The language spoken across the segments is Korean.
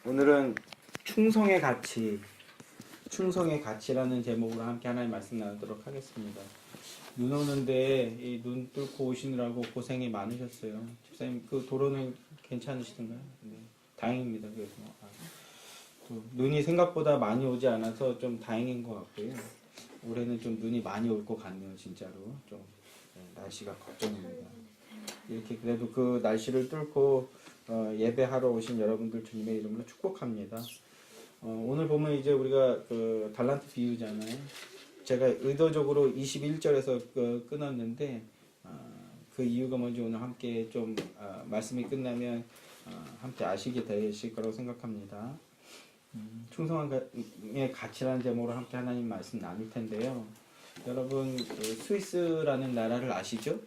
오늘은 충성의 가치, 충성의 가치라는 제목으로 함께 하나님 말씀 나누도록 하겠습니다. 눈 오는데 이 눈 뚫고 오시느라고 고생이 많으셨어요. 집사님 그 도로는 괜찮으시던가요? 네, 다행입니다. 그래서 또 눈이 생각보다 많이 오지 않아서 좀 다행인 것 같고요. 올해는 좀 눈이 많이 올 것 같네요, 진짜로. 좀 날씨가 걱정입니다. 이렇게 그래도 그 날씨를 뚫고 예배하러 오신 여러분들 주님의 이름으로 축복합니다. 오늘 보면 이제 우리가 그 달란트 비유잖아요. 제가 의도적으로 21절에서 끊었는데 그 이유가 뭔지 오늘 함께 좀 말씀이 끝나면 함께 아시게 되실 거라고 생각합니다. 충성의 가치라는 제목으로 함께 하나님 말씀 나눌 텐데요. 여러분 그 스위스라는 나라를 아시죠?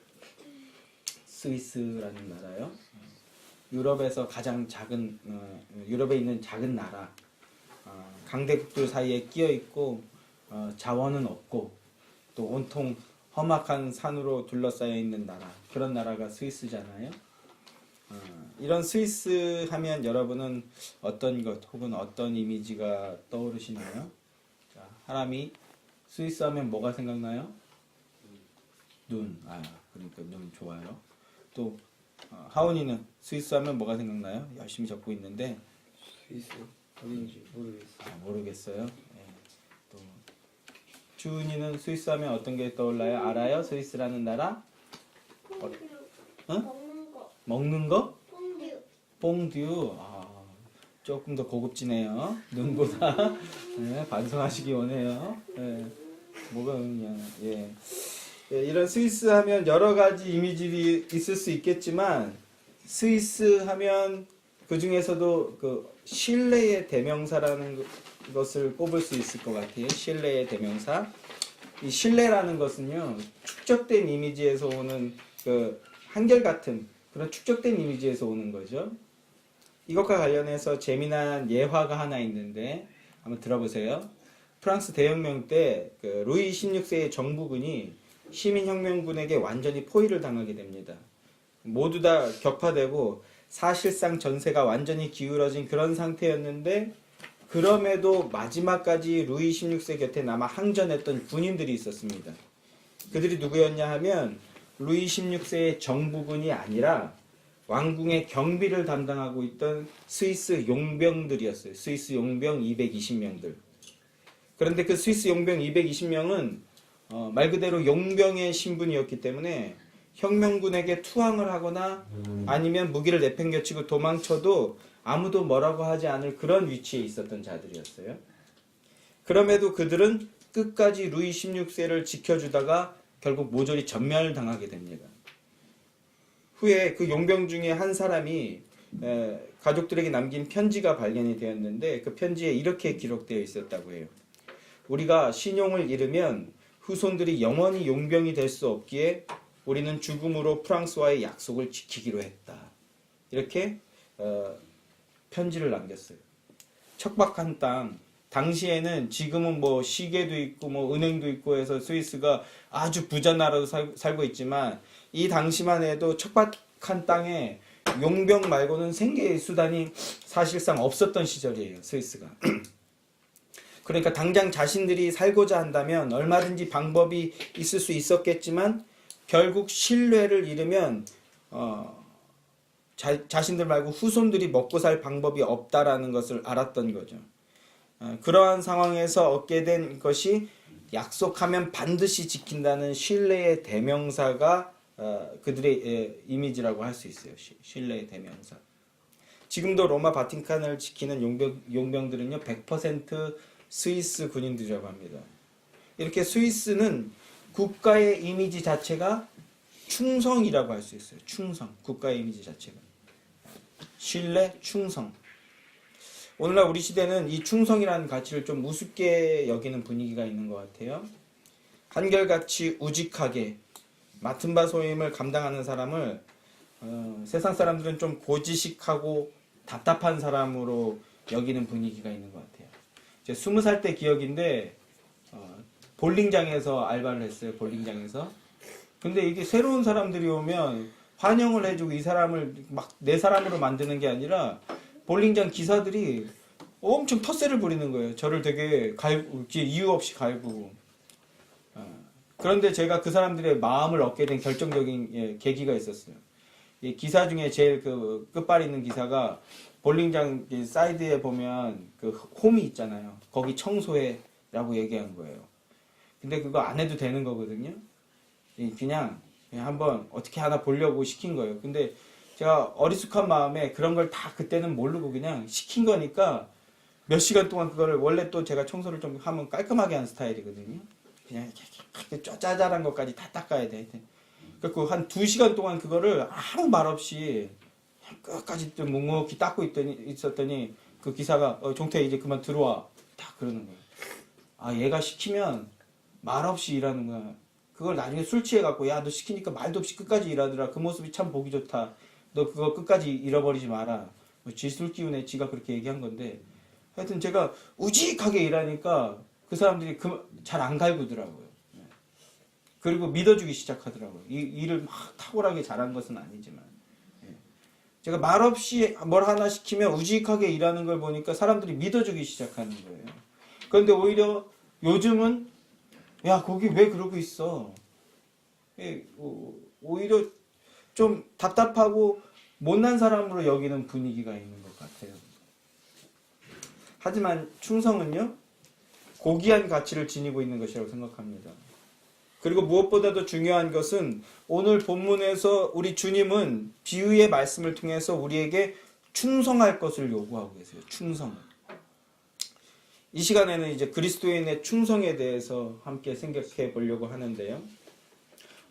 스위스라는 나라요. 유럽에서 가장 작은 유럽에 있는 작은 나라. 강대국들 사이에 끼어 있고 자원은 없고 또 온통 험악한 산으로 둘러싸여 있는 나라. 그런 나라가 스위스잖아요. 이런 스위스 하면 여러분은 어떤 것 혹은 어떤 이미지가 떠오르시나요? 자, 하람이 스위스 하면 뭐가 생각나요? 눈. 그러니까 눈 좋아요. 또 하온이는 스위스 하면 뭐가 생각나요? 열심히 적고 있는데 스위스 어딘지 모르겠어요. 모르겠어요. 네. 또 주은이는 스위스 하면 어떤 게 떠올라요? 알아요? 스위스라는 나라? 퐁듀. 응? 먹는 거. 먹는 거? 퐁듀. 뽕듀. 조금 더 고급지네요. 눈보다. 네, 반성하시기 원해요. 네. 뭐가 그냥 예. 예, 이런 스위스 하면 여러 가지 이미지들이 있을 수 있겠지만 스위스 하면 그 중에서도 그 신뢰의 대명사라는 것을 꼽을 수 있을 것 같아요. 신뢰의 대명사. 이 신뢰라는 것은요, 축적된 이미지에서 오는 그 한결같은 그런 축적된 이미지에서 오는 거죠. 이것과 관련해서 재미난 예화가 하나 있는데 한번 들어보세요. 프랑스 대혁명 때 그 루이 16세의 정부군이 시민혁명군에게 완전히 포위를 당하게 됩니다. 모두 다 격파되고 사실상 전세가 완전히 기울어진 그런 상태였는데 그럼에도 마지막까지 루이 16세 곁에 남아 항전했던 군인들이 있었습니다. 그들이 누구였냐 하면 루이 16세의 정부군이 아니라 왕궁의 경비를 담당하고 있던 스위스 용병들이었어요. 스위스 용병 220명들. 그런데 그 스위스 용병 220명은 말 그대로 용병의 신분이었기 때문에 혁명군에게 투항을 하거나 아니면 무기를 내팽개치고 도망쳐도 아무도 뭐라고 하지 않을 그런 위치에 있었던 자들이었어요. 그럼에도 그들은 끝까지 루이 16세를 지켜주다가 결국 모조리 전멸을 당하게 됩니다. 후에 그 용병 중에 한 사람이 가족들에게 남긴 편지가 발견이 되었는데 그 편지에 이렇게 기록되어 있었다고 해요. 우리가 신용을 잃으면 후손들이 영원히 용병이 될 수 없기에 우리는 죽음으로 프랑스와의 약속을 지키기로 했다. 이렇게 편지를 남겼어요. 척박한 땅. 당시에는 지금은 뭐 시계도 있고 뭐 은행도 있고 해서 스위스가 아주 부자 나라로 살고 있지만 이 당시만 해도 척박한 땅에 용병 말고는 생계의 수단이 사실상 없었던 시절이에요. 스위스가. 그러니까 당장 자신들이 살고자 한다면 얼마든지 방법이 있을 수 있었겠지만 결국 신뢰를 잃으면 자신들 말고 후손들이 먹고 살 방법이 없다라는 것을 알았던 거죠. 그러한 상황에서 얻게 된 것이 약속하면 반드시 지킨다는 신뢰의 대명사가 그들의 이미지라고 할 수 있어요. 신뢰의 대명사. 지금도 로마 바티칸을 지키는 용병들은요 100% 스위스 군인들이라고 합니다. 이렇게 스위스는 국가의 이미지 자체가 충성이라고 할 수 있어요. 충성. 국가의 이미지 자체가. 신뢰, 충성. 오늘날 우리 시대는 이 충성이라는 가치를 좀 우습게 여기는 분위기가 있는 것 같아요. 한결같이 우직하게 맡은 바 소임을 감당하는 사람을 세상 사람들은 좀 고지식하고 답답한 사람으로 여기는 분위기가 있는 것 같아요. 제 20살 때 기억인데 볼링장에서 알바를 했어요. 볼링장에서. 근데 이게 새로운 사람들이 오면 환영을 해주고 이 사람을 막 내 사람으로 만드는 게 아니라 볼링장 기사들이 엄청 텃세를 부리는 거예요. 저를 되게 이유 없이 갈구고. 그런데 제가 그 사람들의 마음을 얻게 된 결정적인 계기가 있었어요. 이 기사 중에 제일 그 끝발이 있는 기사가 볼링장 사이드에 보면 그 홈이 있잖아요. 거기 청소해라고 얘기한 거예요. 근데 그거 안 해도 되는 거거든요. 그냥 한번 어떻게 하나 보려고 시킨 거예요. 근데 제가 어리숙한 마음에 그런 걸 다 그때는 모르고 그냥 시킨 거니까 몇 시간 동안 그거를, 원래 또 제가 청소를 좀 하면 깔끔하게 하는 스타일이거든요. 그냥 이렇게 짜잘한 것까지 다 닦아야 돼. 그래서 한 2시간 동안 그거를 아무 말 없이 끝까지 좀 묵묵히 닦고 있었더니 그 기사가 종태 이제 그만 들어와. 다 그러는 거예요. 아, 얘가 시키면 말 없이 일하는 거야. 그걸 나중에 술 취해갖고, 야, 너 시키니까 말도 없이 끝까지 일하더라. 그 모습이 참 보기 좋다. 너 그거 끝까지 잃어버리지 마라. 쥐술 기운에 지가 그렇게 얘기한 건데, 하여튼 제가 우직하게 일하니까 그 사람들이 잘 안 갈구더라고요. 그리고 믿어주기 시작하더라고요. 이 일을 막 탁월하게 잘한 것은 아니지만. 제가 말없이 뭘 하나 시키면 우직하게 일하는 걸 보니까 사람들이 믿어주기 시작하는 거예요. 그런데 오히려 요즘은, 야, 거기 왜 그러고 있어? 오히려 좀 답답하고 못난 사람으로 여기는 분위기가 있는 것 같아요. 하지만 충성은요, 고귀한 가치를 지니고 있는 것이라고 생각합니다. 그리고 무엇보다도 중요한 것은 오늘 본문에서 우리 주님은 비유의 말씀을 통해서 우리에게 충성할 것을 요구하고 계세요. 충성. 이 시간에는 이제 그리스도인의 충성에 대해서 함께 생각해 보려고 하는데요.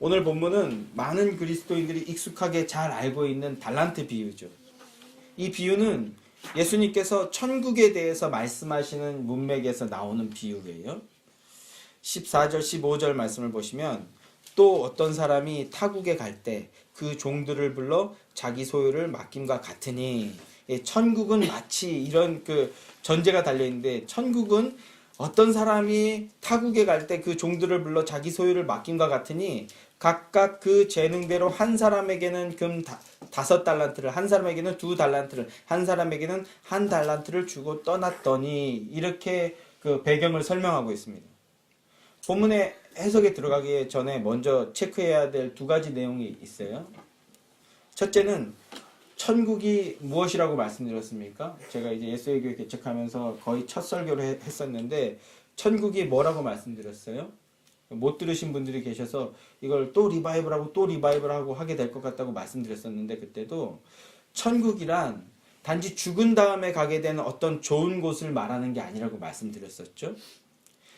오늘 본문은 많은 그리스도인들이 익숙하게 잘 알고 있는 달란트 비유죠. 이 비유는 예수님께서 천국에 대해서 말씀하시는 문맥에서 나오는 비유예요. 14절 15절 말씀을 보시면, 또 어떤 사람이 타국에 갈 때 그 종들을 불러 자기 소유를 맡김과 같으니, 천국은 마치 이런 그 전제가 달려있는데, 천국은 어떤 사람이 타국에 갈 때 그 종들을 불러 자기 소유를 맡김과 같으니 각각 그 재능대로 한 사람에게는 금 5달란트를, 한 사람에게는 2달란트를, 한 사람에게는 1달란트를 주고 떠났더니, 이렇게 그 배경을 설명하고 있습니다. 본문의 해석에 들어가기 전에 먼저 체크해야 될 2가지 내용이 있어요. 첫째는 천국이 무엇이라고 말씀드렸습니까? 제가 이제 예수의 교회 개척하면서 거의 첫 설교를 했었는데, 천국이 뭐라고 말씀드렸어요? 못 들으신 분들이 계셔서 이걸 또 리바이벌하고 하게 될 것 같다고 말씀드렸었는데, 그때도 천국이란 단지 죽은 다음에 가게 되는 어떤 좋은 곳을 말하는 게 아니라고 말씀드렸었죠.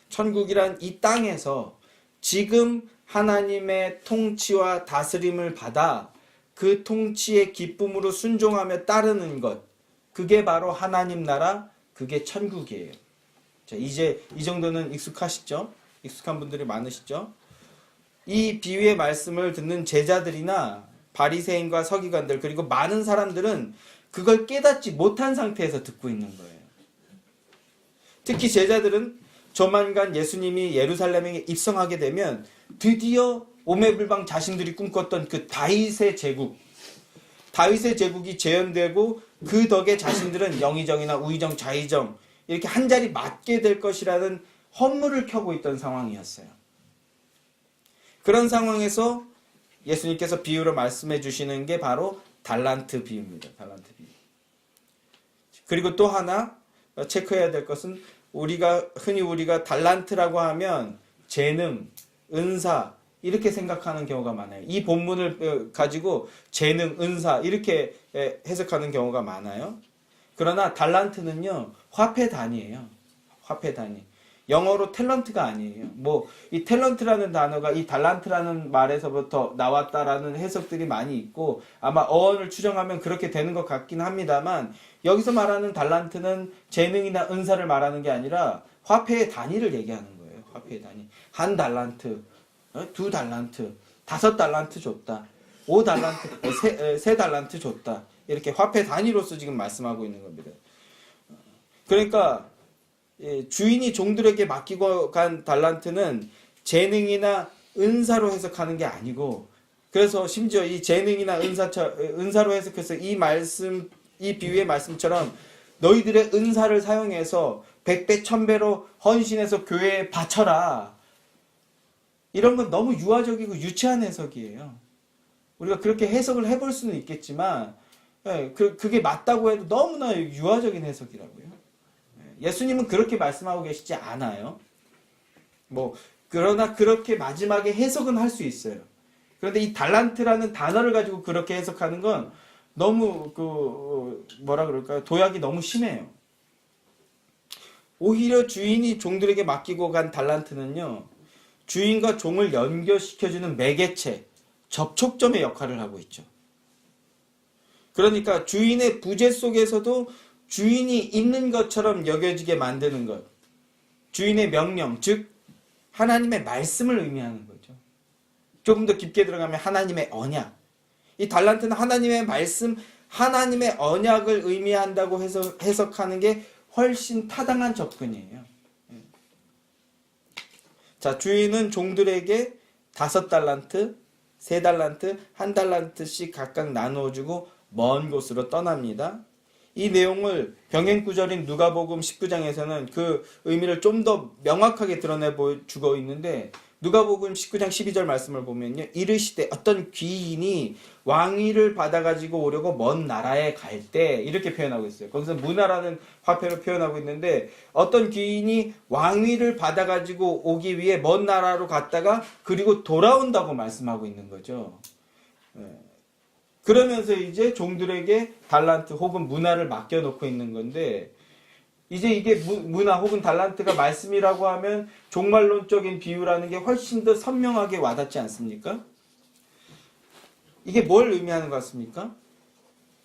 천국이란 이 땅에서 지금 하나님의 통치와 다스림을 받아 그 통치의 기쁨으로 순종하며 따르는 것, 그게 바로 하나님 나라, 그게 천국이에요. 자, 이제 이 정도는 익숙하시죠? 익숙한 분들이 많으시죠? 이 비유의 말씀을 듣는 제자들이나 바리새인과 서기관들, 그리고 많은 사람들은 그걸 깨닫지 못한 상태에서 듣고 있는 거예요. 특히 제자들은 조만간 예수님이 예루살렘에 입성하게 되면 드디어 오매불방 자신들이 꿈꿨던 그 다윗의 제국이 재현되고, 그 덕에 자신들은 영의정이나 우의정, 좌의정 이렇게 한 자리 맡게 될 것이라는 헌물을 켜고 있던 상황이었어요. 그런 상황에서 예수님께서 비유로 말씀해 주시는 게 바로 달란트 비유입니다. 달란트 비유. 그리고 또 하나 체크해야 될 것은, 흔히 우리가 달란트라고 하면 재능, 은사 이렇게 생각하는 경우가 많아요. 이 본문을 가지고 재능, 은사 이렇게 해석하는 경우가 많아요. 그러나 달란트는요, 화폐 단위예요. 화폐 단위. 영어로 탤런트가 아니에요. 이 탤런트라는 단어가 이 달란트라는 말에서부터 나왔다라는 해석들이 많이 있고, 아마 어원을 추정하면 그렇게 되는 것 같긴 합니다만, 여기서 말하는 달란트는 재능이나 은사를 말하는 게 아니라 화폐의 단위를 얘기하는 거예요. 화폐의 단위. 1달란트, 2달란트, 5달란트 줬다. 5달란트, 3달란트 줬다. 이렇게 화폐 단위로서 지금 말씀하고 있는 겁니다. 그러니까 주인이 종들에게 맡기고 간 달란트는 재능이나 은사로 해석하는 게 아니고, 그래서 심지어 이 재능이나 은사로 해석해서 이 말씀 이 비유의 말씀처럼 너희들의 은사를 사용해서 100배 1000배로 헌신해서 교회에 바쳐라. 이런 건 너무 유아적이고 유치한 해석이에요. 우리가 그렇게 해석을 해볼 수는 있겠지만 그게 맞다고 해도 너무나 유아적인 해석이라고요. 예수님은 그렇게 말씀하고 계시지 않아요. 그러나 그렇게 마지막에 해석은 할 수 있어요. 그런데 이 달란트라는 단어를 가지고 그렇게 해석하는 건 너무 뭐라 그럴까요? 도약이 너무 심해요. 오히려 주인이 종들에게 맡기고 간 달란트는요, 주인과 종을 연결시켜주는 매개체, 접촉점의 역할을 하고 있죠. 그러니까 주인의 부재 속에서도 주인이 있는 것처럼 여겨지게 만드는 것. 주인의 명령, 즉 하나님의 말씀을 의미하는 거죠. 조금 더 깊게 들어가면 하나님의 언약. 이 달란트는 하나님의 말씀, 하나님의 언약을 의미한다고 해석하는 게 훨씬 타당한 접근이에요. 자, 주인은 종들에게 5달란트, 3달란트, 1달란트씩 각각 나누어주고 먼 곳으로 떠납니다. 이 내용을 병행구절인 누가복음 19장에서는 그 의미를 좀 더 명확하게 드러내주고 있는데, 누가복음 19장 12절 말씀을 보면요, 이르시되 어떤 귀인이 왕위를 받아가지고 오려고 먼 나라에 갈 때, 이렇게 표현하고 있어요. 거기서 문화라는 화폐로 표현하고 있는데, 어떤 귀인이 왕위를 받아가지고 오기 위해 먼 나라로 갔다가 그리고 돌아온다고 말씀하고 있는 거죠. 그러면서 이제 종들에게 달란트 혹은 문화를 맡겨놓고 있는 건데, 이제 이게 문화 혹은 달란트가 말씀이라고 하면 종말론적인 비유라는 게 훨씬 더 선명하게 와닿지 않습니까? 이게 뭘 의미하는 것 같습니까?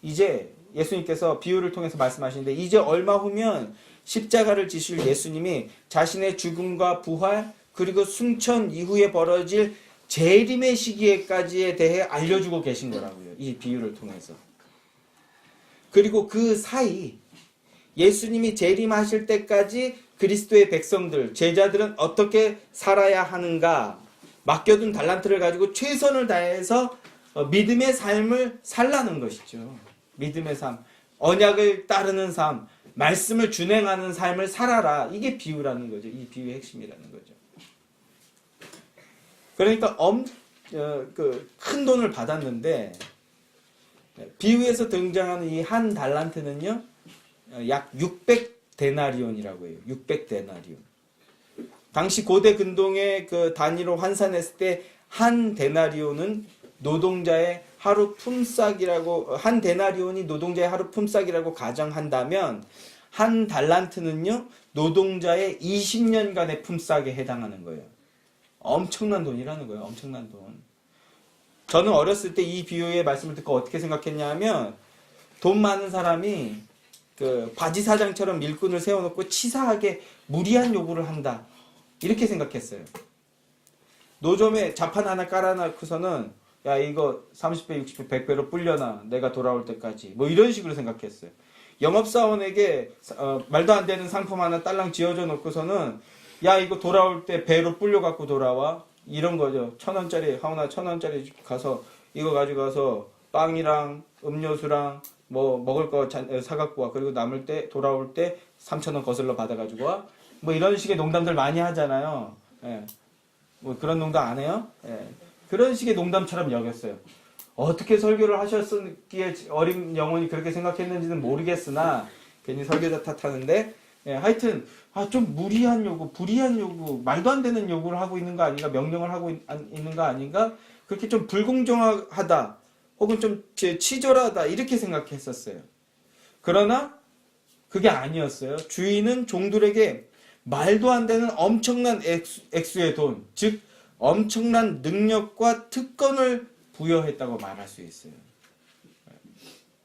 이제 예수님께서 비유를 통해서 말씀하시는데, 이제 얼마 후면 십자가를 지실 예수님이 자신의 죽음과 부활 그리고 승천 이후에 벌어질 재림의 시기에까지에 대해 알려주고 계신 거라고요. 이 비유를 통해서. 그리고 그 사이 예수님이 재림하실 때까지 그리스도의 백성들, 제자들은 어떻게 살아야 하는가, 맡겨둔 달란트를 가지고 최선을 다해서 믿음의 삶을 살라는 것이죠. 믿음의 삶, 언약을 따르는 삶, 말씀을 준행하는 삶을 살아라. 이게 비유라는 거죠. 이 비유의 핵심이라는 거죠. 그러니까 큰 돈을 받았는데, 비유에서 등장하는 이 한 달란트는요, 약 600데나리온이라고 해요. 600데나리온. 당시 고대 근동의 그 단위로 환산했을 때 한 데나리온은 노동자의 하루 품삯이라고, 한 데나리온이 노동자의 하루 품삯이라고 가정한다면, 한 달란트는요, 노동자의 20년간의 품삯에 해당하는 거예요. 엄청난 돈이라는 거예요. 엄청난 돈. 저는 어렸을 때 이 비유의 말씀을 듣고 어떻게 생각했냐면, 돈 많은 사람이 그 바지 사장처럼 일꾼을 세워놓고 치사하게 무리한 요구를 한다, 이렇게 생각했어요. 노점에 자판 하나 깔아놓고서는 야, 이거 30배, 60배, 100배로 불려놔, 내가 돌아올 때까지, 뭐 이런 식으로 생각했어요. 영업사원에게 말도 안 되는 상품 하나 딸랑 지어줘 놓고서는 야, 이거 돌아올 때 배로 불려갖고 돌아와, 이런 거죠. 1,000원짜리, 하우나 1,000원짜리 가서 이거 가지고 가서 빵이랑 음료수랑 뭐 먹을 거 사갖고 와. 그리고 남을 때, 돌아올 때 3,000원 거슬러 받아가지고 와. 뭐 이런 식의 농담들 많이 하잖아요. 예. 뭐 그런 농담 안 해요? 예. 그런 식의 농담처럼 여겼어요. 어떻게 설교를 하셨기에 어린 영혼이 그렇게 생각했는지는 모르겠으나, 괜히 설교자 탓하는데, 예, 하여튼 좀 무리한 요구, 불이한 요구, 말도 안 되는 요구를 하고 있는 거 아닌가, 명령을 하고 있는 거 아닌가, 그렇게 좀 불공정하다 혹은 좀 치졸하다, 이렇게 생각했었어요. 그러나 그게 아니었어요. 주인은 종들에게 말도 안 되는 엄청난 액수의 돈, 즉 엄청난 능력과 특권을 부여했다고 말할 수 있어요.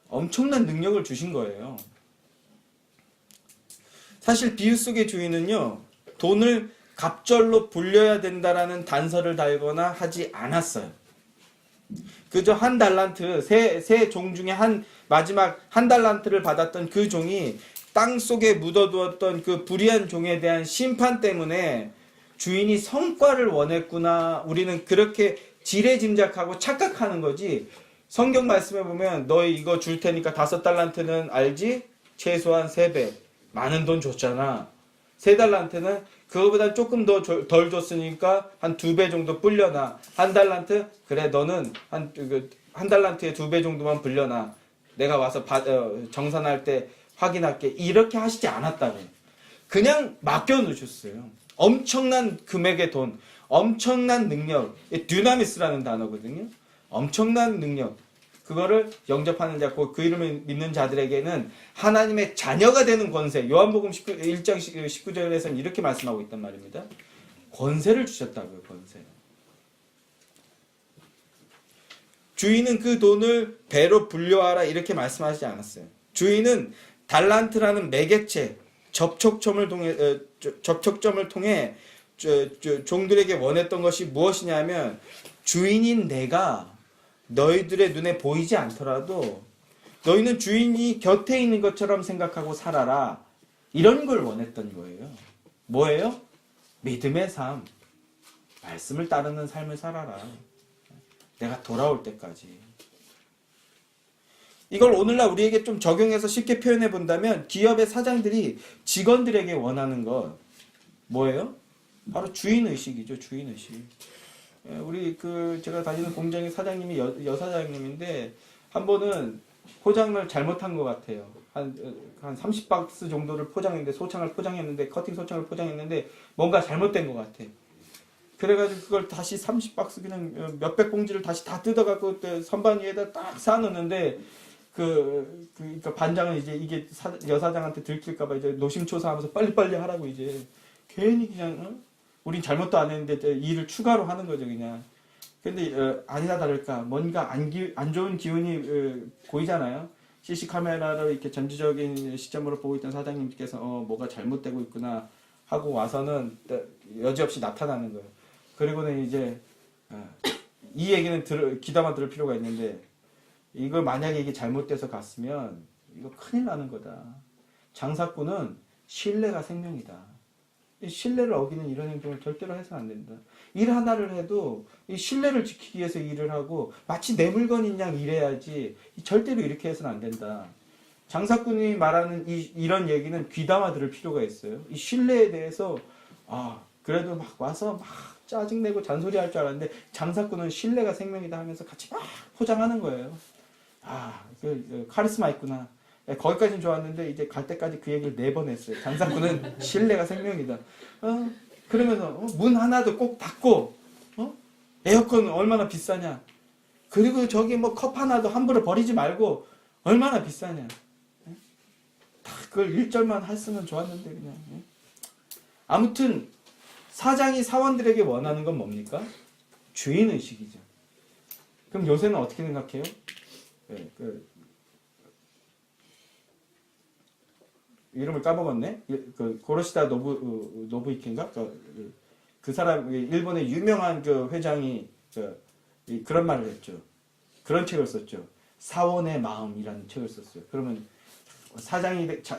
엄청난 능력을 주신 거예요. 사실 비유 속의 주인은요, 돈을 갑절로 불려야 된다라는 단서를 달거나 하지 않았어요. 그저 한 달란트, 세 종 중에 마지막 한 달란트를 받았던 그 종이 땅 속에 묻어두었던 그 불의한 종에 대한 심판 때문에 주인이 성과를 원했구나, 우리는 그렇게 지레짐작하고 착각하는 거지, 성경 말씀에 보면 너희 이거 줄 테니까 5달란트는 알지? 최소한 3배. 많은 돈 줬잖아. 3달란트는 그거보다 조금 더 덜 줬으니까 한 2배 정도 불려놔. 1달란트? 그래 너는 한 달란트에 2배 정도만 불려놔. 내가 와서 정산할 때 확인할게. 이렇게 하시지 않았다고. 그냥 맡겨놓으셨어요. 엄청난 금액의 돈, 엄청난 능력, 듀나미스라는 단어거든요. 엄청난 능력. 그거를 영접하는 자, 그 이름을 믿는 자들에게는 하나님의 자녀가 되는 권세. 요한복음 1장 19절에서는 이렇게 말씀하고 있단 말입니다. 권세를 주셨다고요. 권세. 주인은 그 돈을 배로 불려와라 이렇게 말씀하지 않았어요. 주인은 달란트라는 매개체, 접촉점을 통해 종들에게 원했던 것이 무엇이냐면 주인인 내가 너희들의 눈에 보이지 않더라도 너희는 주인이 곁에 있는 것처럼 생각하고 살아라. 이런 걸 원했던 거예요. 뭐예요? 믿음의 삶. 말씀을 따르는 삶을 살아라. 내가 돌아올 때까지. 이걸 오늘날 우리에게 좀 적용해서 쉽게 표현해 본다면 기업의 사장들이 직원들에게 원하는 것 뭐예요? 바로 주인의식이죠. 주인의식. 우리 제가 다니는 공장의 사장님이 여사장님인데 한 번은 포장을 잘못한 것 같아요. 한 30박스 정도를 포장했는데 소창을 포장했는데 커팅 소창을 포장했는데 뭔가 잘못된 것 같아. 그래가지고 그걸 다시 30박스 그냥 몇백 봉지를 다시 다 뜯어갖고 선반 위에다 딱 쌓아놓는데 그러니까 반장은 이제 이게 여사장한테 들킬까봐 이제 노심초사하면서 빨리빨리 하라고 이제 괜히 그냥 우린 잘못도 안 했는데 일을 추가로 하는 거죠 그냥. 근데 아니나 다를까 뭔가 안 좋은 기운이 보이잖아요. CC 카메라를 이렇게 전지적인 시점으로 보고 있던 사장님께서 뭐가 잘못되고 있구나 하고 와서는 여지없이 나타나는 거예요. 그리고는 이제 이 얘기는 귀담아 들을 필요가 있는데 이거 만약에 이게 잘못돼서 갔으면 이거 큰일 나는 거다. 장사꾼은 신뢰가 생명이다. 이 신뢰를 어기는 이런 행동을 절대로 해서는 안 된다. 일 하나를 해도 이 신뢰를 지키기 위해서 일을 하고 마치 내 물건인 양 일해야지 절대로 이렇게 해서는 안 된다. 장사꾼이 말하는 이런 얘기는 귀담아 들을 필요가 있어요. 이 신뢰에 대해서 그래도 막 와서 막 짜증내고 잔소리할 줄 알았는데 장사꾼은 신뢰가 생명이다 하면서 같이 막 포장하는 거예요. 카리스마 있구나. 거기까지는 좋았는데 이제 갈 때까지 그 얘기를 4번 했어요. 장사꾼은 신뢰가 생명이다. 그러면서 문 하나도 꼭 닫고 에어컨 얼마나 비싸냐. 그리고 저기 뭐 컵 하나도 함부로 버리지 말고 얼마나 비싸냐. 다 그걸 1절만 했으면 좋았는데 그냥. 아무튼 사장이 사원들에게 원하는 건 뭡니까? 주인의식이죠. 그럼 요새는 어떻게 생각해요? 이름을 까먹었네. 고로시다 노부이케인가? 그 사람 일본의 유명한 회장이 그런 말을 했죠. 그런 책을 썼죠. 사원의 마음이라는 책을 썼어요. 그러면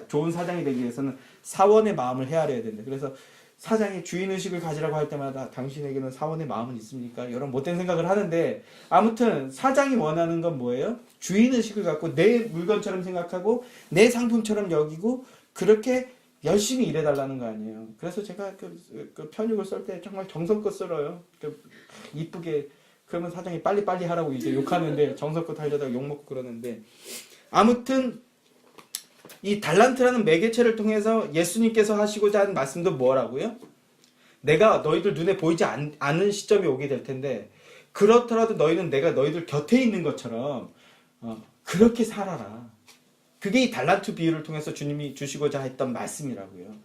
좋은 사장이 되기 위해서는 사원의 마음을 헤아려야 된다. 그래서 사장이 주인의식을 가지라고 할 때마다 당신에게는 사원의 마음은 있습니까? 이런 못된 생각을 하는데 아무튼 사장이 원하는 건 뭐예요? 주인의식을 갖고 내 물건처럼 생각하고 내 상품처럼 여기고 그렇게 열심히 일해달라는 거 아니에요. 그래서 제가 그 편육을 썰 때 정말 정성껏 썰어요. 이쁘게. 그러면 사장이 빨리빨리 하라고 이제 욕하는데 정성껏 하려다가 욕먹고 그러는데 아무튼 이 달란트라는 매개체를 통해서 예수님께서 하시고자 하는 말씀도 뭐라고요? 내가 너희들 눈에 보이지 않는 시점이 오게 될 텐데 그렇더라도 너희는 내가 너희들 곁에 있는 것처럼 그렇게 살아라. 그게 이 달란트 비유를 통해서 주님이 주시고자 했던 말씀이라고요.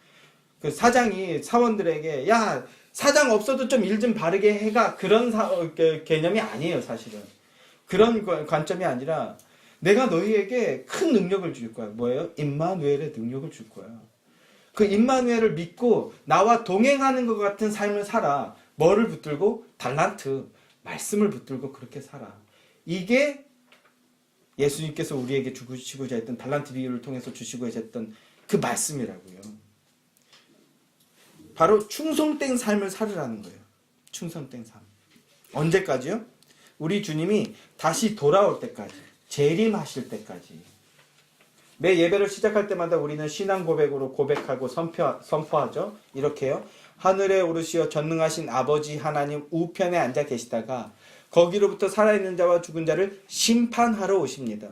그 사장이 사원들에게 야 사장 없어도 좀 일 좀 바르게 해가 그런 개념이 아니에요. 사실은 그런 관점이 아니라 내가 너희에게 큰 능력을 줄 거야. 뭐예요? 임마누엘의 능력을 줄 거야. 그 임마누엘을 믿고 나와 동행하는 것 같은 삶을 살아. 뭐를 붙들고? 달란트, 말씀을 붙들고 그렇게 살아. 이게 예수님께서 우리에게 주시고자 했던 달란트 비유를 통해서 주시고자 했던 그 말씀이라고요. 바로 충성된 삶을 살으라는 거예요. 충성된 삶. 언제까지요? 우리 주님이 다시 돌아올 때까지, 재림하실 때까지. 매 예배를 시작할 때마다 우리는 신앙 고백으로 고백하고 선포하죠. 이렇게요. 하늘에 오르시어 전능하신 아버지 하나님 우편에 앉아 계시다가 거기로부터 살아있는 자와 죽은 자를 심판하러 오십니다.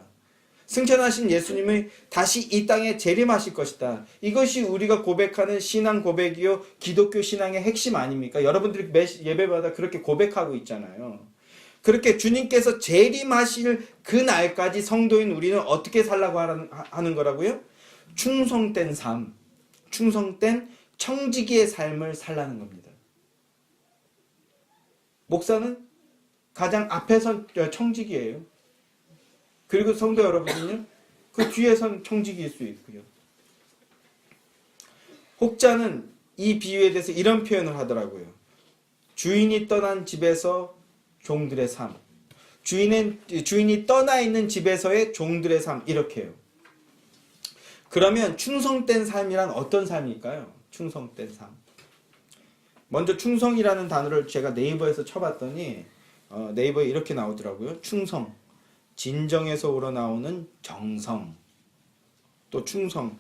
승천하신 예수님이 다시 이 땅에 재림하실 것이다. 이것이 우리가 고백하는 신앙 고백이요 기독교 신앙의 핵심 아닙니까? 여러분들이 매 예배마다 그렇게 고백하고 있잖아요. 그렇게 주님께서 재림하실 그 날까지 성도인 우리는 어떻게 살라고 하는 거라고요? 충성된 삶, 충성된 청지기의 삶을 살라는 겁니다. 목사는 가장 앞에 선 청지기예요. 그리고 성도 여러분은요, 그 뒤에 선 청지기일 수 있고요. 혹자는 이 비유에 대해서 이런 표현을 하더라고요. 주인이 떠난 집에서 종들의 삶. 주인이 떠나 있는 집에서의 종들의 삶. 이렇게요. 그러면 충성된 삶이란 어떤 삶일까요? 충성된 삶. 먼저 충성이라는 단어를 제가 네이버에서 쳐봤더니 네이버에 이렇게 나오더라고요. 충성. 진정에서 우러나오는 정성. 또 충성.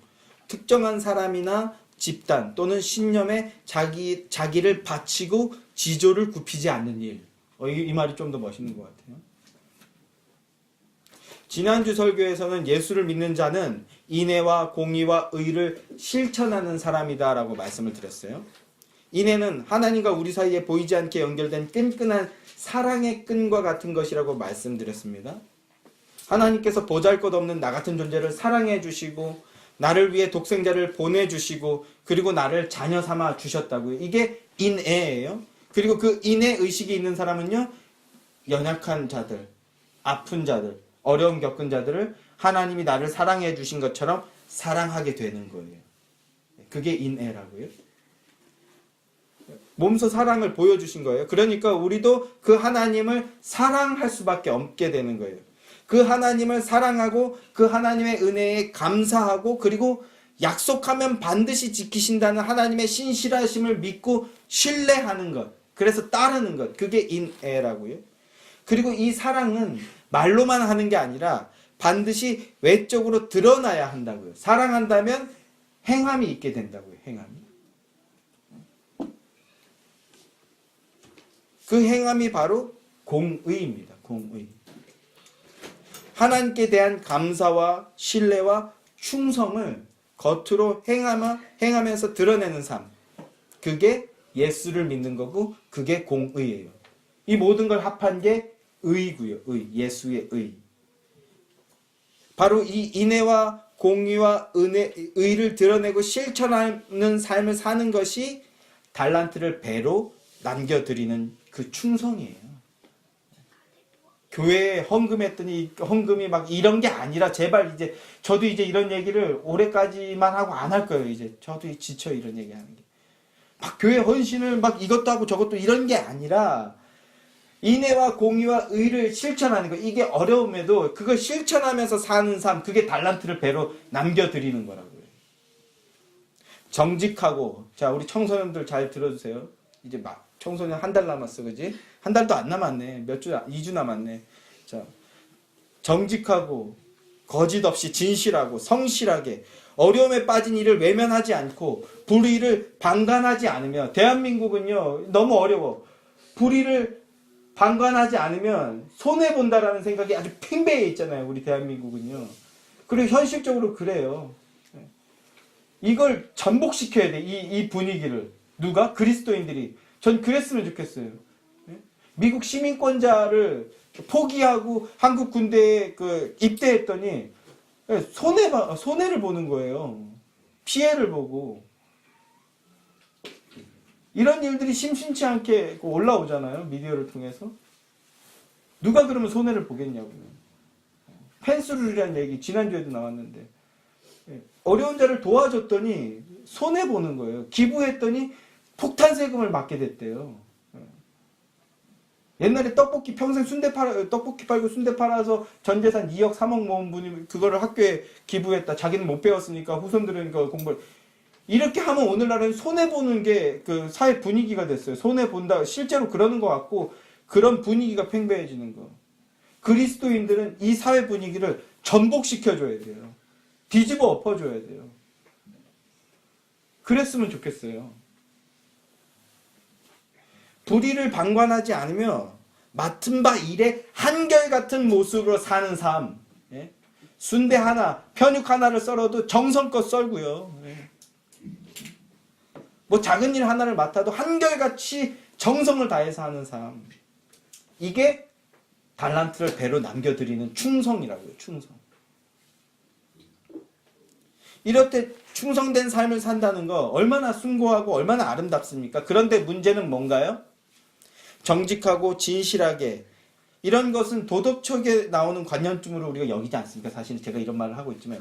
특정한 사람이나 집단 또는 신념에 자기를 바치고 지조를 굽히지 않는 일. 이 말이 좀 더 멋있는 것 같아요. 지난주 설교에서는 예수를 믿는 자는 인애와 공의와 의를 실천하는 사람이다 라고 말씀을 드렸어요. 인애는 하나님과 우리 사이에 보이지 않게 연결된 끈끈한 사랑의 끈과 같은 것이라고 말씀드렸습니다. 하나님께서 보잘것없는 나 같은 존재를 사랑해 주시고 나를 위해 독생자를 보내주시고 그리고 나를 자녀 삼아 주셨다고요. 이게 인애예요. 그리고 그 인애 의식이 있는 사람은요, 연약한 자들, 아픈 자들, 어려움 겪은 자들을 하나님이 나를 사랑해 주신 것처럼 사랑하게 되는 거예요. 그게 인애라고요. 몸소 사랑을 보여주신 거예요. 그러니까 우리도 그 하나님을 사랑할 수밖에 없게 되는 거예요. 그 하나님을 사랑하고 그 하나님의 은혜에 감사하고 그리고 약속하면 반드시 지키신다는 하나님의 신실하심을 믿고 신뢰하는 것. 그래서 따르는 것. 그게 인애라고요. 그리고 이 사랑은 말로만 하는 게 아니라 반드시 외적으로 드러나야 한다고요. 사랑한다면 행함이 있게 된다고요. 행함이. 그 행함이 바로 공의입니다. 공의. 하나님께 대한 감사와 신뢰와 충성을 겉으로 행하면서 드러내는 삶. 그게 예수를 믿는 거고 그게 공의예요. 이 모든 걸 합한 게 의고요. 의, 예수의 의. 바로 이 인애와 공의와 의를 드러내고 실천하는 삶을 사는 것이 달란트를 배로 남겨드리는 그 충성이에요. 교회에 헌금했더니 헌금이 막 이런 게 아니라 제발 이제 저도 이제 이런 얘기를 올해까지만 하고 안 할 거예요. 이제 저도 지쳐 이런 얘기하는 게. 막 교회 헌신을 막 이것도 하고 저것도 이런 게 아니라 인애와 공의와 의를 실천하는 거. 이게 어려움에도 그걸 실천하면서 사는 삶. 그게 달란트를 배로 남겨드리는 거라고요. 정직하고. 자, 우리 청소년들 잘 들어주세요. 이제 막 청소년 한 달 남았어, 그지? 한 달도 안 남았네. 2주 남았네. 자, 정직하고 거짓 없이 진실하고 성실하게 어려움에 빠진 일을 외면하지 않고 불의를 방관하지 않으며. 대한민국은요 너무 어려워. 불의를 방관하지 않으면 손해본다라는 생각이 아주 팽배해 있잖아요. 우리 대한민국은요. 그리고 현실적으로 그래요. 이걸 전복시켜야 돼. 이 분위기를. 누가? 그리스도인들이. 전 그랬으면 좋겠어요. 미국 시민권자를 포기하고 한국 군대에 입대했더니 손해를 보는 거예요. 피해를 보고. 이런 일들이 심심치 않게 올라오잖아요. 미디어를 통해서. 누가 그러면 손해를 보겠냐고요. 펜스룰이라는 얘기 지난주에도 나왔는데 어려운 자를 도와줬더니 손해보는 거예요. 기부했더니 폭탄 세금을 맞게 됐대요. 옛날에 떡볶이 평생 떡볶이 팔고 순대 팔아서 전 재산 2억 3억 모은 분이 그거를 학교에 기부했다. 자기는 못 배웠으니까 후손들은 그 공부를. 이렇게 하면 오늘날은 손해보는 게 그 사회 분위기가 됐어요. 손해본다. 실제로 그러는 것 같고 그런 분위기가 팽배해지는 거. 그리스도인들은 이 사회 분위기를 전복시켜줘야 돼요. 뒤집어 엎어줘야 돼요. 그랬으면 좋겠어요. 불의를 방관하지 않으며 맡은 바 일에 한결같은 모습으로 사는 삶. 예? 순대 하나, 편육 하나를 썰어도 정성껏 썰고요. 예. 뭐 작은 일 하나를 맡아도 한결같이 정성을 다해서 하는 삶. 이게 달란트를 배로 남겨드리는 충성이라고요. 충성. 이럴 때 충성된 삶을 산다는 거 얼마나 숭고하고 얼마나 아름답습니까? 그런데 문제는 뭔가요? 정직하고 진실하게 이런 것은 도덕책에 나오는 관념쯤으로 우리가 여기지 않습니까? 사실 제가 이런 말을 하고 있지만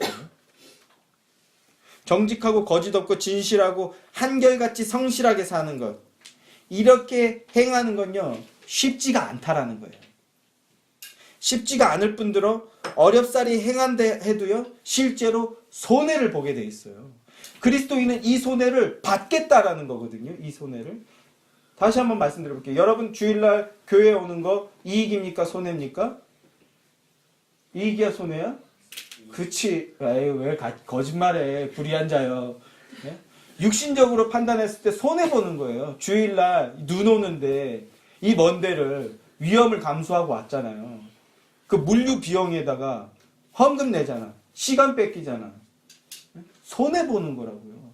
정직하고 거짓 없고 진실하고 한결같이 성실하게 사는 것 이렇게 행하는 건요 쉽지가 않다라는 거예요. 쉽지가 않을 뿐더러 어렵사리 행한다 해도요 실제로 손해를 보게 돼 있어요. 그리스도인은 이 손해를 받겠다라는 거거든요. 이 손해를. 다시 한번 말씀드려볼게요. 여러분 주일날 교회에 오는 거 이익입니까? 손해입니까? 이익이야? 손해야? 그치. 에이, 왜 거짓말해. 불의한 자요. 네? 육신적으로 판단했을 때 손해보는 거예요. 주일날 눈 오는데 이 먼 데를 위험을 감수하고 왔잖아요. 그 물류 비용에다가 헌금 내잖아. 시간 뺏기잖아. 손해보는 거라고요.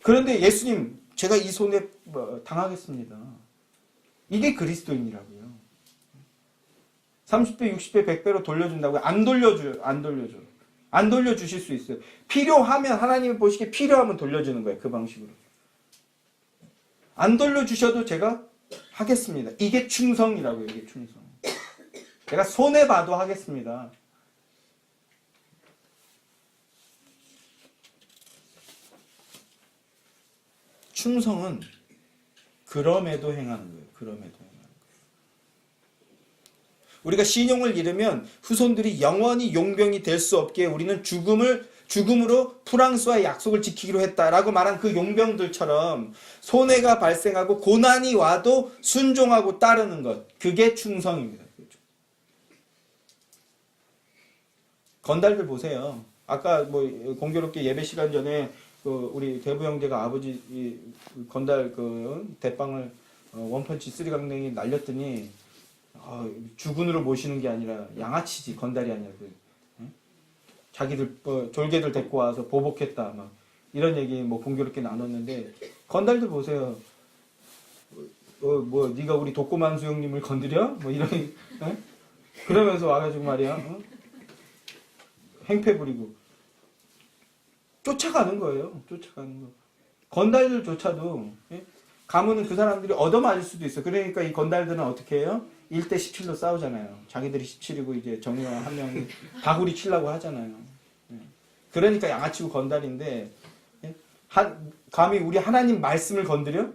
그런데 예수님 제가 이 손해 당하겠습니다. 이게 그리스도인이라고요. 30배, 60배, 100배로 돌려준다고요? 안 돌려줘요. 안 돌려줘. 안 돌려주실 수 있어요. 필요하면 하나님이 보시기에 필요하면 돌려주는 거예요. 그 방식으로. 안 돌려주셔도 제가 하겠습니다. 이게 충성이라고요. 이게 충성. 제가 손해봐도 하겠습니다. 충성은 그럼에도 행하는 거예요. 그럼에도 행하는 거예요. 우리가 신용을 잃으면 후손들이 영원히 용병이 될 수 없게 우리는 죽음으로 프랑스와의 약속을 지키기로 했다라고 말한 그 용병들처럼 손해가 발생하고 고난이 와도 순종하고 따르는 것. 그게 충성입니다. 건달들 보세요. 아까 뭐 공교롭게 예배 시간 전에 우리 대부 형제가 아버지 건달 대빵을 원펀치 쓰리강냉이 날렸더니 주군으로 모시는 게 아니라 양아치지 건달이 아니라 자기들 졸개들 데리고 와서 보복했다 막 이런 얘기 뭐 공교롭게 나눴는데 건달들 보세요. 뭐 네가 우리 독고만수 형님을 건드려? 뭐 이런 그러면서 와가지고 말이야 행패 부리고 쫓아가는 거예요. 쫓아가는 거. 건달들조차도 가면은 그 사람들이 얻어맞을 수도 있어. 그러니까 이 건달들은 어떻게 해요? 1대 17로 싸우잖아요. 자기들이 17이고 이제 정의왕 한 명이 다구리 치려고 하잖아요. 그러니까 양아치고 건달인데 감히 우리 하나님 말씀을 건드려?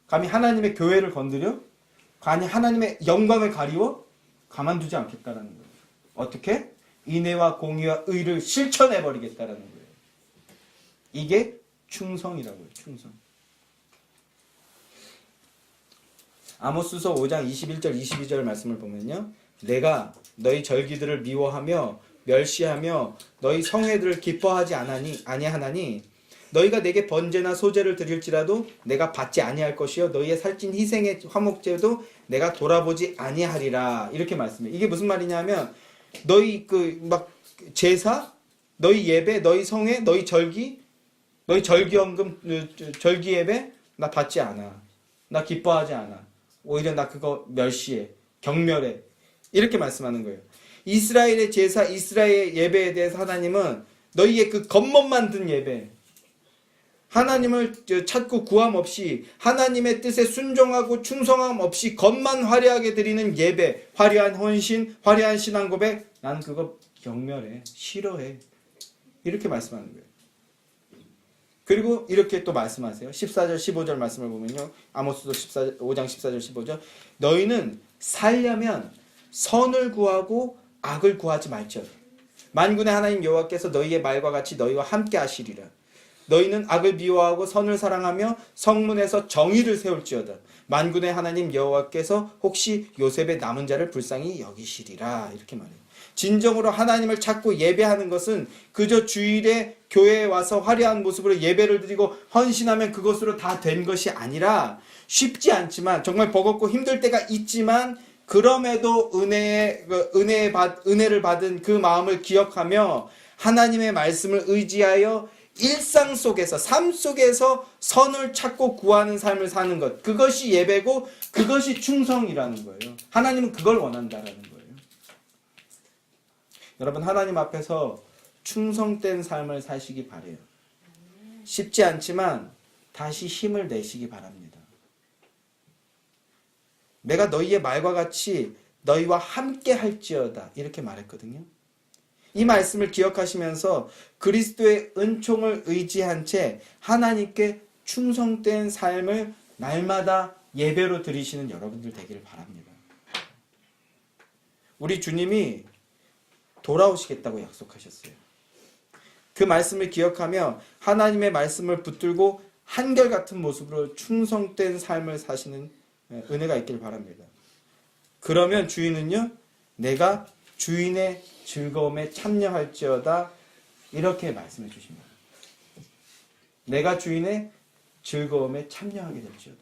감히 하나님의 교회를 건드려? 감히 하나님의 영광을 가리워? 가만두지 않겠다라는 거예요. 어떻게? 인애와 공의와 의를 실천해버리겠다라는 거예요. 이게 충성이라고요. 충성. 아모스서 5장 21절 22절 말씀을 보면요. 내가 너희 절기들을 미워하며 멸시하며 너희 성회들을 기뻐하지 아니하나니 너희가 내게 번제나 소제를 드릴지라도 내가 받지 아니할 것이요 너희의 살찐 희생의 화목제도 내가 돌아보지 아니하리라. 이렇게 말씀해요. 이게 무슨 말이냐면 너희 막 제사, 너희 예배, 너희 성회, 너희 절기, 너희 절기헌금, 절기 예배 나 받지 않아. 나 기뻐하지 않아. 오히려 나 그거 멸시해. 경멸해. 이렇게 말씀하는 거예요. 이스라엘의 제사, 이스라엘의 예배에 대해서 하나님은 너희의 그 겉멋만 든 예배, 하나님을 찾고 구함 없이 하나님의 뜻에 순종하고 충성함 없이 겉만 화려하게 드리는 예배, 화려한 헌신, 화려한 신앙 고백, 나는 그거 경멸해. 싫어해. 이렇게 말씀하는 거예요. 그리고 이렇게 또 말씀하세요. 14절 15절 말씀을 보면요. 아모스도 5장 14절 15절 너희는 살려면 선을 구하고 악을 구하지 말지어다. 만군의 하나님 여호와께서 너희의 말과 같이 너희와 함께 하시리라. 너희는 악을 미워하고 선을 사랑하며 성문에서 정의를 세울지어다. 만군의 하나님 여호와께서 혹시 요셉의 남은 자를 불쌍히 여기시리라. 이렇게 말해요. 진정으로 하나님을 찾고 예배하는 것은 그저 주일에 교회에 와서 화려한 모습으로 예배를 드리고 헌신하면 그것으로 다 된 것이 아니라, 쉽지 않지만 정말 버겁고 힘들 때가 있지만 그럼에도 은혜를 받은 그 마음을 기억하며 하나님의 말씀을 의지하여 일상 속에서, 삶 속에서 선을 찾고 구하는 삶을 사는 것, 그것이 예배고 그것이 충성이라는 거예요. 하나님은 그걸 원한다라는 거예요. 여러분, 하나님 앞에서 충성된 삶을 사시기 바래요. 쉽지 않지만 다시 힘을 내시기 바랍니다. 내가 너희의 말과 같이 너희와 함께 할지어다, 이렇게 말했거든요. 이 말씀을 기억하시면서 그리스도의 은총을 의지한 채 하나님께 충성된 삶을 날마다 예배로 드리시는 여러분들 되기를 바랍니다. 우리 주님이 돌아오시겠다고 약속하셨어요. 그 말씀을 기억하며 하나님의 말씀을 붙들고 한결같은 모습으로 충성된 삶을 사시는 은혜가 있길 바랍니다. 그러면 주인은요, 내가 주인의 즐거움에 참여할지어다, 이렇게 말씀해 주십니다. 내가 주인의 즐거움에 참여하게 될지어다.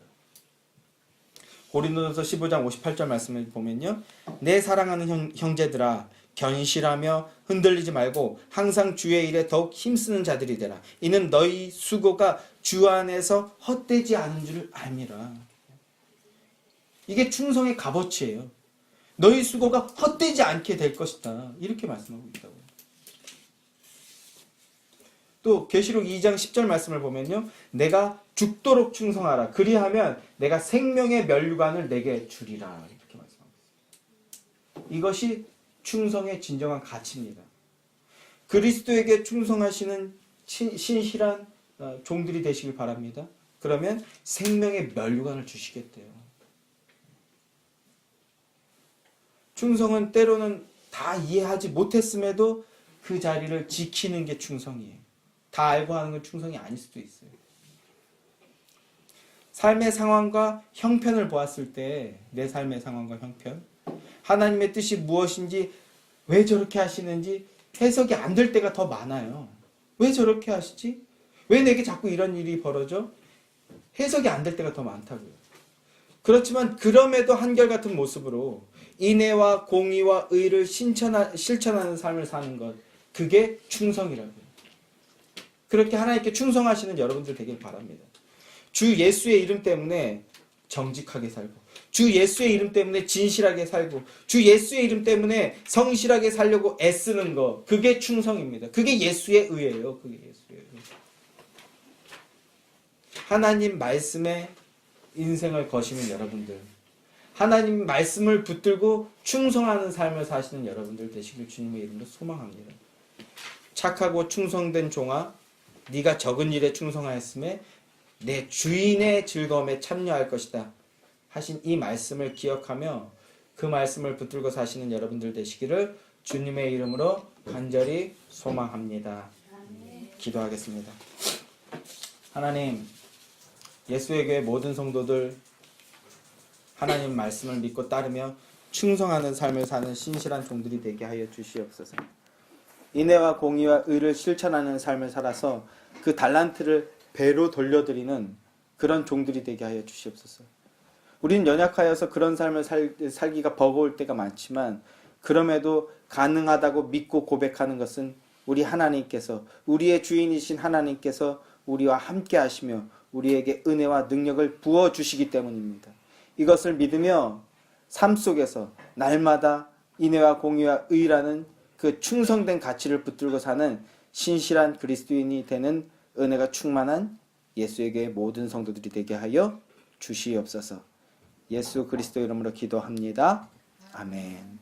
고린도전서 15장 58절 말씀을 보면요, 내 사랑하는 형제들아, 견실하며 흔들리지 말고 항상 주의 일에 더욱 힘쓰는 자들이 되라. 이는 너희 수고가 주 안에서 헛되지 않은 줄 알미라. 이게 충성의 값어치예요. 너희 수고가 헛되지 않게 될 것이다, 이렇게 말씀하고 있다고. 또 계시록 2장 10절 말씀을 보면요, 내가 죽도록 충성하라. 그리하면 내가 생명의 면류관을 내게 주리라, 이렇게 말씀하고 있습니다. 이것이 충성의 진정한 가치입니다. 그리스도에게 충성하시는 신실한 종들이 되시길 바랍니다. 그러면 생명의 면류관을 주시겠대요. 충성은 때로는 다 이해하지 못했음에도 그 자리를 지키는 게 충성이에요. 다 알고 하는 건 충성이 아닐 수도 있어요. 삶의 상황과 형편을 보았을 때, 내 삶의 상황과 형편, 하나님의 뜻이 무엇인지, 왜 저렇게 하시는지 해석이 안 될 때가 더 많아요. 왜 저렇게 하시지? 왜 내게 자꾸 이런 일이 벌어져? 해석이 안 될 때가 더 많다고요. 그렇지만 그럼에도 한결같은 모습으로 인애와 공의와 의를 실천하는 삶을 사는 것, 그게 충성이라고요. 그렇게 하나님께 충성하시는 여러분들 되길 바랍니다. 주 예수의 이름 때문에 정직하게 살고, 주 예수의 이름 때문에 진실하게 살고, 주 예수의 이름 때문에 성실하게 살려고 애쓰는 것, 그게 충성입니다. 그게 예수의 의예요. 그게 예수의 의. 하나님 말씀에 인생을 거시는 여러분들, 하나님 말씀을 붙들고 충성하는 삶을 사시는 여러분들 되시길 주님의 이름으로 소망합니다. 착하고 충성된 종아, 네가 적은 일에 충성하였음에 내 주인의 즐거움에 참여할 것이다 하신 이 말씀을 기억하며 그 말씀을 붙들고 사시는 여러분들 되시기를 주님의 이름으로 간절히 소망합니다. 기도하겠습니다. 하나님, 예수의 교회 모든 성도들 하나님 말씀을 믿고 따르며 충성하는 삶을 사는 신실한 종들이 되게 하여 주시옵소서. 인애와 공의와 의를 실천하는 삶을 살아서 그 달란트를 배로 돌려드리는 그런 종들이 되게 하여 주시옵소서. 우리는 연약하여서 그런 삶을 살기가 버거울 때가 많지만 그럼에도 가능하다고 믿고 고백하는 것은 우리 하나님께서, 우리의 주인이신 하나님께서 우리와 함께 하시며 우리에게 은혜와 능력을 부어주시기 때문입니다. 이것을 믿으며 삶 속에서 날마다 인애와 공의와 의라는 그 충성된 가치를 붙들고 사는 신실한 그리스도인이 되는 은혜가 충만한 예수의 교회 모든 성도들이 되게 하여 주시옵소서. 예수 그리스도 이름으로 기도합니다. 아멘.